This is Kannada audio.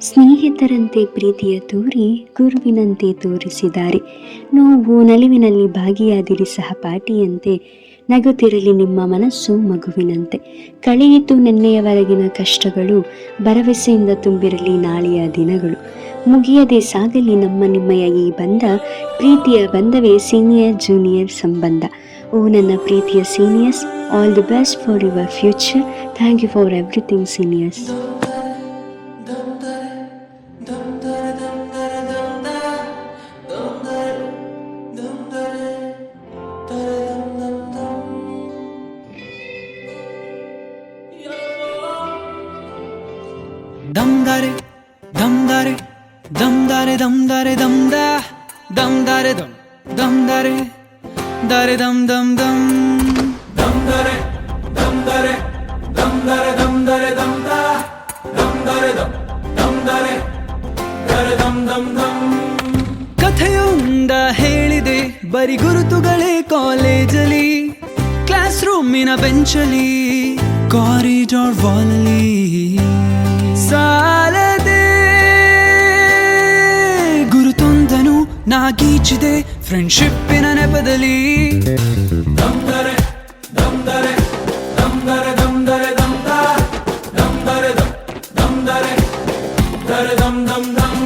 ಸ್ನೇಹಿತರಂತೆ ಪ್ರೀತಿಯ ತೋರಿ ಗುರುವಿನಂತೆ ತೋರಿಸಿದ್ದಾರೆ. ನೋವು ನಲಿವಿನಲ್ಲಿ ಭಾಗಿಯಾದಿರಿ ಸಹಪಾಠಿಯಂತೆ, ನಗುತ್ತಿರಲಿ ನಿಮ್ಮ ಮನಸ್ಸು ಮಗುವಿನಂತೆ. ಕಳೆಯಿತು ನಿನ್ನೆಯವರೆಗಿನ ಕಷ್ಟಗಳು, ಭರವಸೆಯಿಂದ ತುಂಬಿರಲಿ ನಾಳೆಯ ದಿನಗಳು. ಮುಗಿಯದೆ ಸಾಗಲಿ ನಮ್ಮ ನಿಮ್ಮಯ ಈ ಬಂಧ, ಪ್ರೀತಿಯ ಬಂಧವೇ ಸೀನಿಯರ್ ಜೂನಿಯರ್ ಸಂಬಂಧ. ಓ ನನ್ನ ಪ್ರೀತಿಯ seniors, all the best for your future. Thank you for everything seniors. Damdare, damdare, damdare, damdare, damda, damdare, dam, damdare, dare, dam, dam, dam, damdare, damdare, damdare, damdare, damda, damdare, dam, damdare, dare, dam, dam, dam. ಕಥೆಯೊಂದ ಹೇಳಿದೆ ಬರಿ ಗುರುತುಗಳೇ ಕಾಲೇಜಲ್ಲಿ, ಕ್ಲಾಸ್ ರೂಮಿನ ಬೆಂಚಲ್ಲಿ, ಕಾರಿಡಾರ್ ವಾಲಲ್ಲಿ ಸಾಲದೆ ಗುರುತೊಂದನು ನಾಗೀಚಿದೆ ಫ್ರೆಂಡ್ಶಿಪ್ಪಿನ ನೆಪದಲ್ಲಿ. ದಮ್ದರೆ ದಮ್ದರೆ ದಮ್ದರೆ ದಮ್ದರೆ ದಮ್ದ ದಮ್ದರೆ ದಮ್ ದಮ್ದರೆ ದರೆ ದಮ್ ದಮ್ ದಮ್.